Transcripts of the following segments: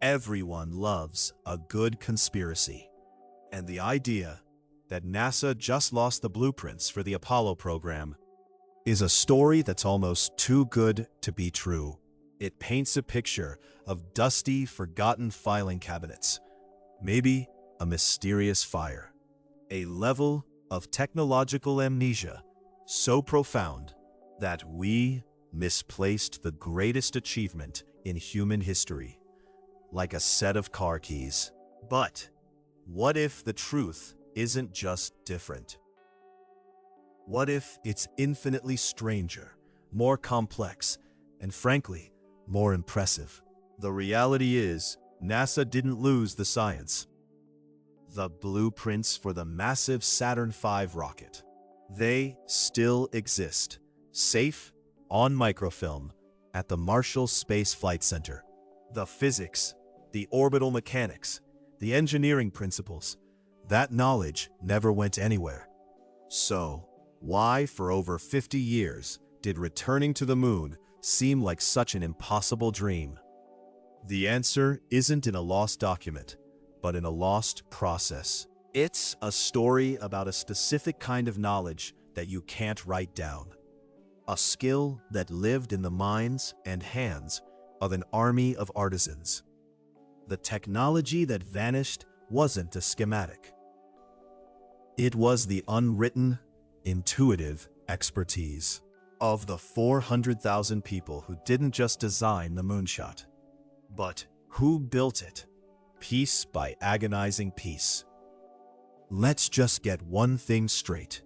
Everyone loves a good conspiracy. And the idea that NASA just lost the blueprints for the Apollo program is a story that's almost too good to be true. It paints a picture of dusty, forgotten filing cabinets, maybe a mysterious fire, a level of technological amnesia so profound that we misplaced the greatest achievement in human history, like a set of car keys. But what if the truth isn't just different? What if it's infinitely stranger, more complex, and frankly, more impressive? The reality is, NASA didn't lose the science. The blueprints for the massive Saturn V rocket. They still exist, safe, on microfilm, at the Marshall Space Flight Center. The physics, the orbital mechanics, the engineering principles, that knowledge never went anywhere. So, why for over 50 years did returning to the moon seem like such an impossible dream? The answer isn't in a lost document, but in a lost process. It's a story about a specific kind of knowledge that you can't write down. A skill that lived in the minds and hands of an army of artisans. The technology that vanished wasn't a schematic. It was the unwritten, intuitive expertise of the 400,000 people who didn't just design the moonshot, but who built it, piece by agonizing piece. Let's just get one thing straight.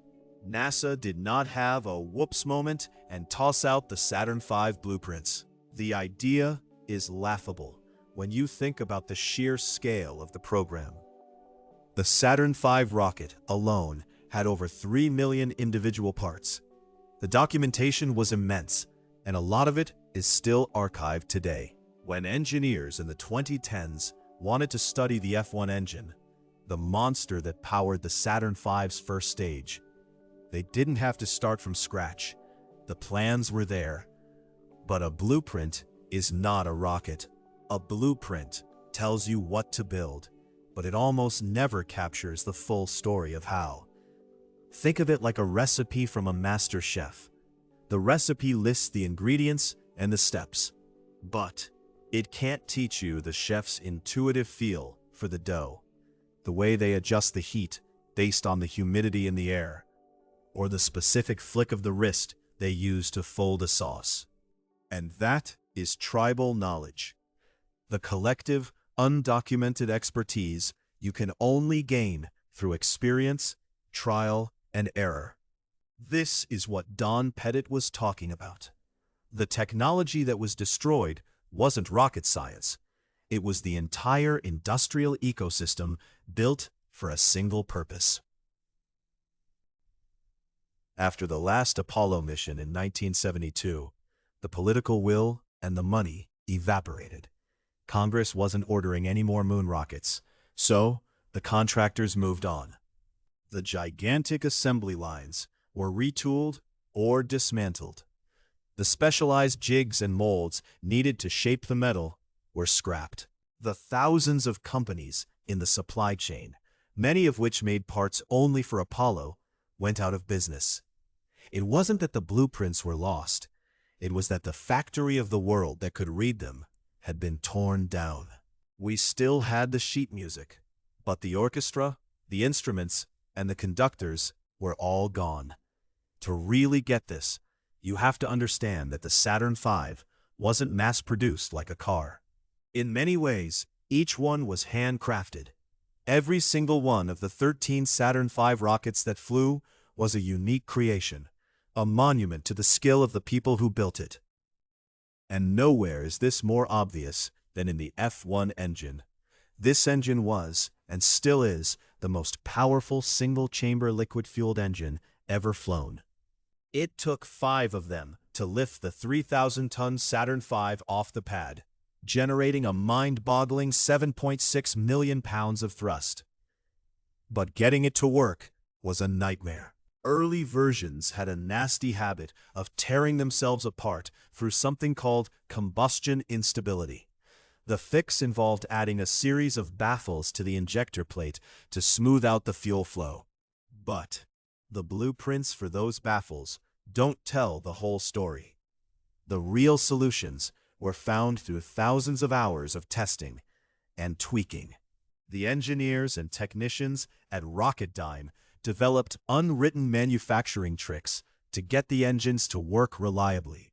NASA did not have a whoops moment and toss out the Saturn V blueprints. The idea is laughable when you think about the sheer scale of the program. The Saturn V rocket alone had over 3 million individual parts. The documentation was immense, and a lot of it is still archived today. When engineers in the 2010s wanted to study the F1 engine, the monster that powered the Saturn V's first stage, they didn't have to start from scratch. The plans were there. But a blueprint is not a rocket. A blueprint tells you what to build, but it almost never captures the full story of how. Think of it like a recipe from a master chef. The recipe lists the ingredients and the steps, but it can't teach you the chef's intuitive feel for the dough, the way they adjust the heat based on the humidity in the air, or the specific flick of the wrist they use to fold a sauce. And that is tribal knowledge. The collective, undocumented expertise you can only gain through experience, trial, and error. This is what Don Pettit was talking about. The technology that was destroyed wasn't rocket science. It was the entire industrial ecosystem built for a single purpose. After the last Apollo mission in 1972, the political will and the money evaporated. Congress wasn't ordering any more moon rockets, so the contractors moved on. The gigantic assembly lines were retooled or dismantled. The specialized jigs and molds needed to shape the metal were scrapped. The thousands of companies in the supply chain, many of which made parts only for Apollo, went out of business. It wasn't that the blueprints were lost. It was that the factory of the world that could read them had been torn down. We still had the sheet music, but the orchestra, the instruments, and the conductors were all gone. To really get this, you have to understand that the Saturn V wasn't mass-produced like a car. In many ways, each one was handcrafted. Every single one of the 13 Saturn V rockets that flew was a unique creation, a monument to the skill of the people who built it. And nowhere is this more obvious than in the F1 engine. This engine was, and still is, the most powerful single-chamber liquid-fueled engine ever flown. It took 5 of them to lift the 3,000-ton Saturn V off the pad, generating a mind-boggling 7.6 million pounds of thrust. But getting it to work was a nightmare. Early versions had a nasty habit of tearing themselves apart through something called combustion instability. The fix involved adding a series of baffles to the injector plate to smooth out the fuel flow. But the blueprints for those baffles don't tell the whole story. The real solutions were found through thousands of hours of testing and tweaking. The engineers and technicians at Rocketdyne developed unwritten manufacturing tricks to get the engines to work reliably.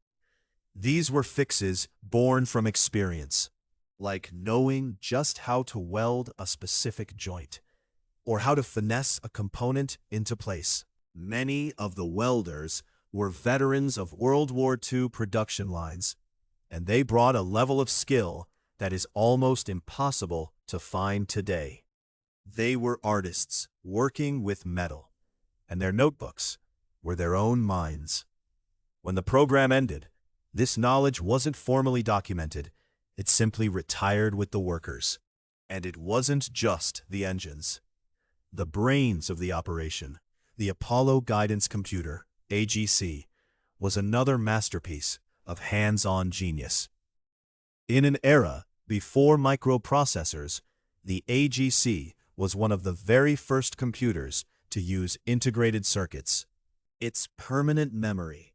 These were fixes born from experience, like knowing just how to weld a specific joint, or how to finesse a component into place. Many of the welders were veterans of World War II production lines, and they brought a level of skill that is almost impossible to find today. They were artists working with metal, and their notebooks were their own minds. When the program ended, this knowledge wasn't formally documented, it simply retired with the workers. And it wasn't just the engines. The brains of the operation, the Apollo Guidance Computer, AGC, was another masterpiece of hands-on genius. In an era before microprocessors, the AGC was one of the very first computers to use integrated circuits. Its permanent memory,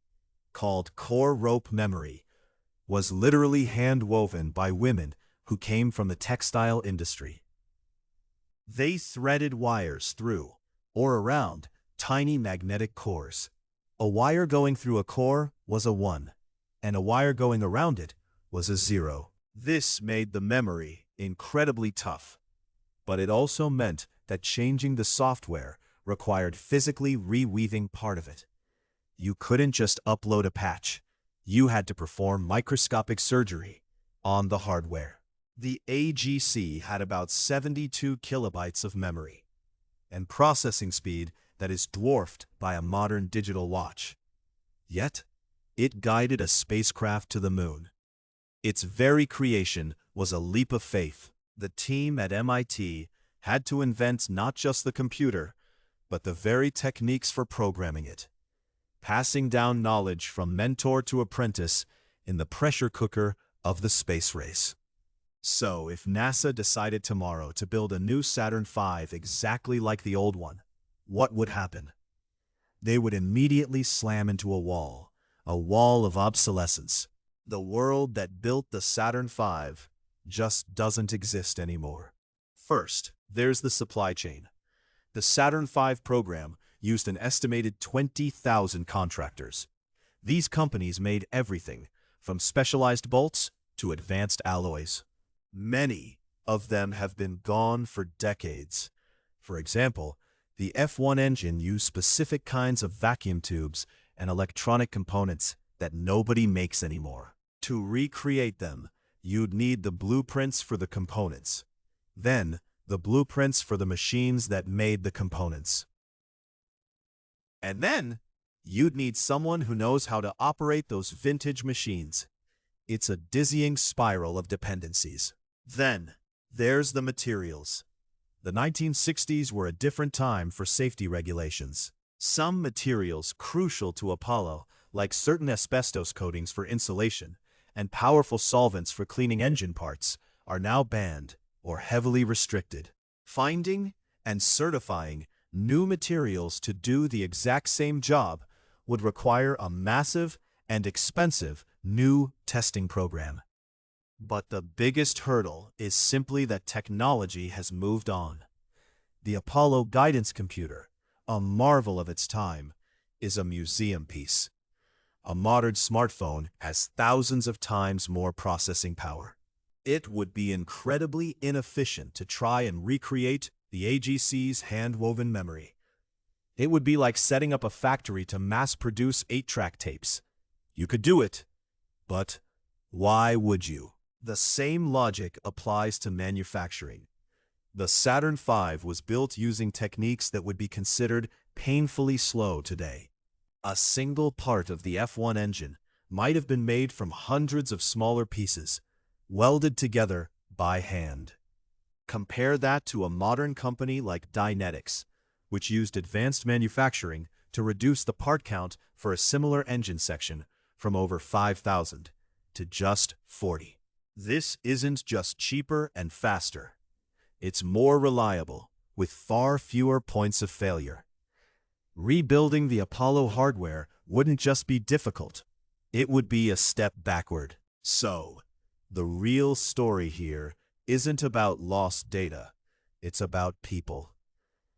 called core rope memory, was literally hand-woven by women who came from the textile industry. They threaded wires through, or around, tiny magnetic cores. A wire going through a core was a 1, and a wire going around it was a 0. This made the memory incredibly tough, but it also meant that changing the software required physically reweaving part of it. You couldn't just upload a patch. You had to perform microscopic surgery on the hardware. The AGC had about 72 kilobytes of memory, and processing speed that is dwarfed by a modern digital watch. Yet, it guided a spacecraft to the moon. Its very creation was a leap of faith. The team at MIT had to invent not just the computer, but the very techniques for programming it, passing down knowledge from mentor to apprentice in the pressure cooker of the space race. So, if NASA decided tomorrow to build a new Saturn V exactly like the old one, what would happen? They would immediately slam into a wall of obsolescence. The world that built the Saturn V just doesn't exist anymore. First, there's the supply chain. The Saturn V program used an estimated 20,000 contractors. These companies made everything from specialized bolts to advanced alloys. Many of them have been gone for decades. For example, the F1 engine used specific kinds of vacuum tubes and electronic components that nobody makes anymore. To recreate them, you'd need the blueprints for the components. Then, the blueprints for the machines that made the components. And then, you'd need someone who knows how to operate those vintage machines. It's a dizzying spiral of dependencies. Then, there's the materials. The 1960s were a different time for safety regulations. Some materials crucial to Apollo, like certain asbestos coatings for insulation and powerful solvents for cleaning engine parts, are now banned or heavily restricted. Finding and certifying new materials to do the exact same job would require a massive and expensive new testing program. But the biggest hurdle is simply that technology has moved on. The Apollo Guidance Computer, a marvel of its time, is a museum piece. A modern smartphone has thousands of times more processing power. It would be incredibly inefficient to try and recreate the AGC's hand-woven memory. It would be like setting up a factory to mass-produce 8-track tapes. You could do it, but why would you? The same logic applies to manufacturing. The Saturn V was built using techniques that would be considered painfully slow today. A single part of the F1 engine might have been made from hundreds of smaller pieces, welded together by hand. Compare that to a modern company like Dynetics, which used advanced manufacturing to reduce the part count for a similar engine section from over 5,000 to just 40. This isn't just cheaper and faster. It's more reliable, with far fewer points of failure. Rebuilding the Apollo hardware wouldn't just be difficult, it would be a step backward. So, the real story here isn't about lost data, it's about people.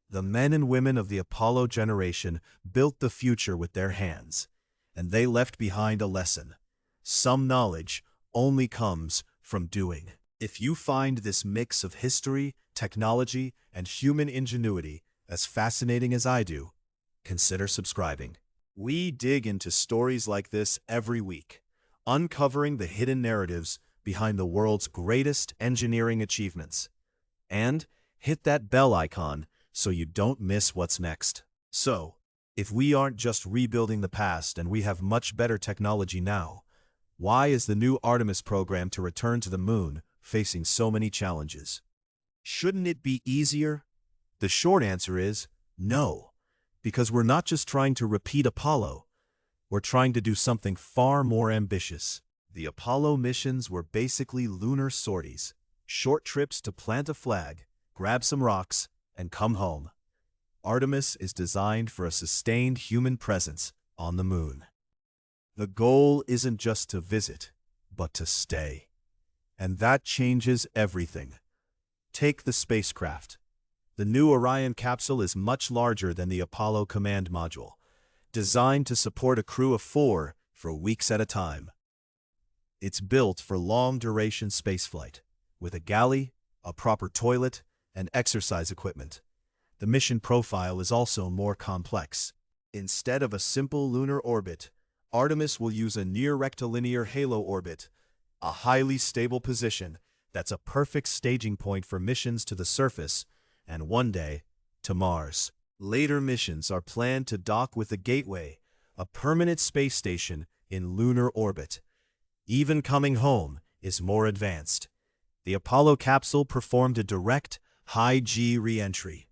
The men and women of the Apollo generation built the future with their hands, and they left behind a lesson. Some knowledge only comes from doing. If you find this mix of history, technology, and human ingenuity as fascinating as I do, consider subscribing. We dig into stories like this every week, uncovering the hidden narratives behind the world's greatest engineering achievements. And hit that bell icon so you don't miss what's next. So, if we aren't just rebuilding the past and we have much better technology now, why is the new Artemis program to return to the moon facing so many challenges? Shouldn't it be easier? The short answer is no, because we're not just trying to repeat Apollo, we're trying to do something far more ambitious. The Apollo missions were basically lunar sorties, short trips to plant a flag, grab some rocks, and come home. Artemis is designed for a sustained human presence on the moon. The goal isn't just to visit, but to stay. And that changes everything. Take the spacecraft. The new Orion capsule is much larger than the Apollo command module, designed to support a crew of 4 for weeks at a time. It's built for long-duration spaceflight, with a galley, a proper toilet, and exercise equipment. The mission profile is also more complex. Instead of a simple lunar orbit, Artemis will use a near-rectilinear halo orbit, a highly stable position that's a perfect staging point for missions to the surface and one day to Mars. Later missions are planned to dock with the Gateway, a permanent space station in lunar orbit. Even coming home is more advanced. The Apollo capsule performed a direct, high-G re-entry.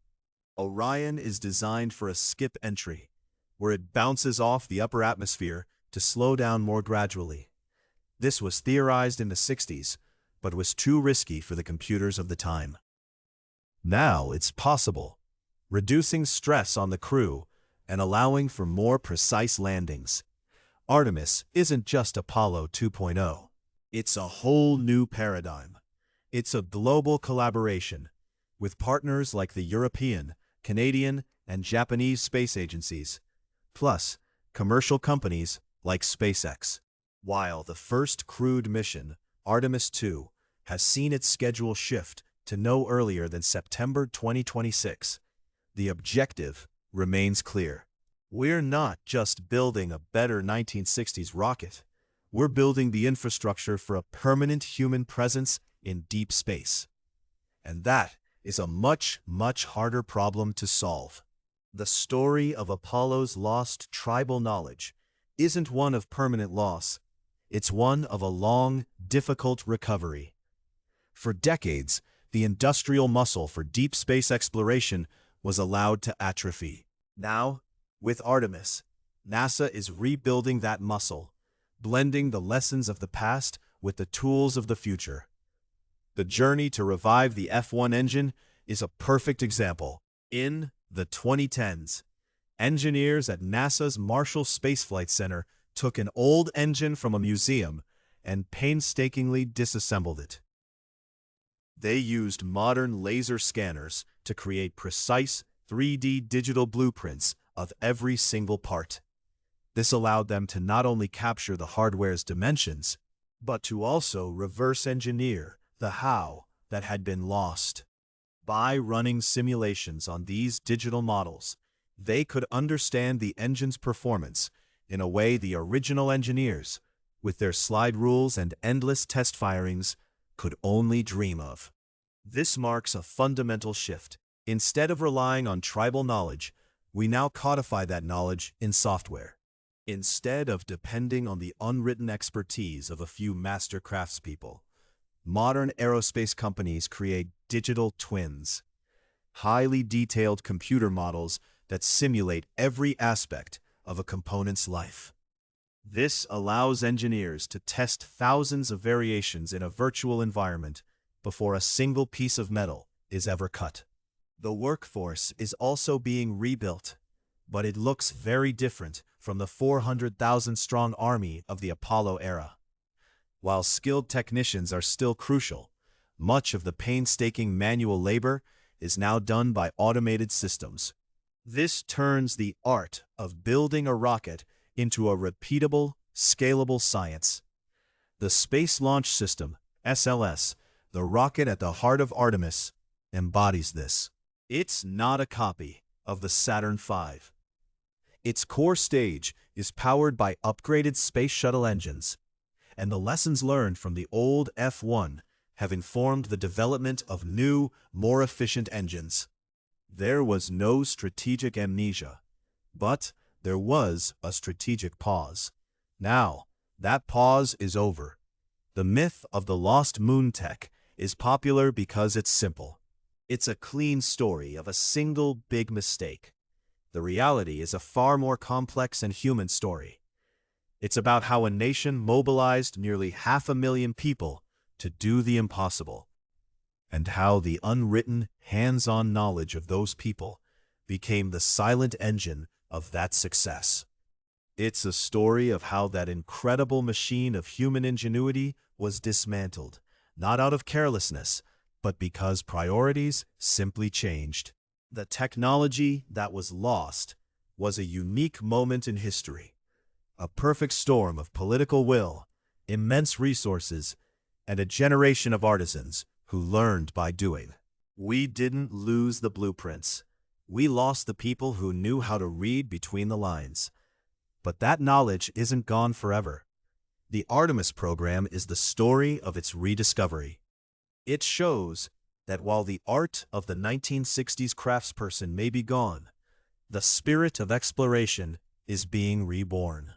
Orion is designed for a skip entry, where it bounces off the upper atmosphere to slow down more gradually. This was theorized in the 60s, but was too risky for the computers of the time. Now it's possible, reducing stress on the crew and allowing for more precise landings. Artemis isn't just Apollo 2.0. It's a whole new paradigm. It's a global collaboration, with partners like the European, Canadian, and Japanese space agencies, plus commercial companies like SpaceX. While the first crewed mission, Artemis II, has seen its schedule shift to no earlier than September 2026, the objective remains clear. We're not just building a better 1960s rocket. We're building the infrastructure for a permanent human presence in deep space. And that is a much, much harder problem to solve. The story of Apollo's lost tribal knowledge isn't one of permanent loss. It's one of a long, difficult recovery. For decades, the industrial muscle for deep space exploration was allowed to atrophy. Now, with Artemis, NASA is rebuilding that muscle, blending the lessons of the past with the tools of the future. The journey to revive the F1 engine is a perfect example. In the 2010s, engineers at NASA's Marshall Space Flight Center took an old engine from a museum and painstakingly disassembled it. They used modern laser scanners to create precise 3D digital blueprints of every single part. This allowed them to not only capture the hardware's dimensions, but to also reverse engineer the how that had been lost. By running simulations on these digital models, they could understand the engine's performance in a way the original engineers, with their slide rules and endless test firings, could only dream of. This marks a fundamental shift. Instead of relying on tribal knowledge, we now codify that knowledge in software. Instead of depending on the unwritten expertise of a few master craftspeople, modern aerospace companies create digital twins, highly detailed computer models that simulate every aspect of a component's life. This allows engineers to test thousands of variations in a virtual environment before a single piece of metal is ever cut. The workforce is also being rebuilt, but it looks very different from the 400,000-strong army of the Apollo era. While skilled technicians are still crucial, much of the painstaking manual labor is now done by automated systems. This turns the art of building a rocket into a repeatable, scalable science. The Space Launch System, SLS, the rocket at the heart of Artemis, embodies this. It's not a copy of the Saturn V. Its core stage is powered by upgraded space shuttle engines, and the lessons learned from the old F-1 have informed the development of new, more efficient engines. There was no strategic amnesia, but there was a strategic pause. Now, that pause is over. The myth of the lost moon tech is popular because it's simple. It's a clean story of a single big mistake. The reality is a far more complex and human story. It's about how a nation mobilized nearly 500,000 people to do the impossible, and how the unwritten, hands-on knowledge of those people became the silent engine of that success. It's a story of how that incredible machine of human ingenuity was dismantled, not out of carelessness, but because priorities simply changed. The technology that was lost was a unique moment in history, a perfect storm of political will, immense resources, and a generation of artisans who learned by doing. We didn't lose the blueprints. We lost the people who knew how to read between the lines. But that knowledge isn't gone forever. The Artemis program is the story of its rediscovery. It shows that while the art of the 1960s craftsperson may be gone, the spirit of exploration is being reborn.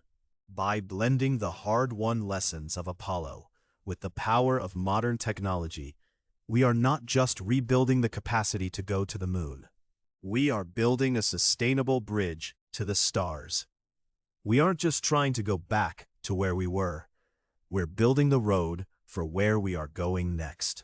By blending the hard-won lessons of Apollo with the power of modern technology, we are not just rebuilding the capacity to go to the moon. We are building a sustainable bridge to the stars. We aren't just trying to go back to where we were. We're building the road for where we are going next.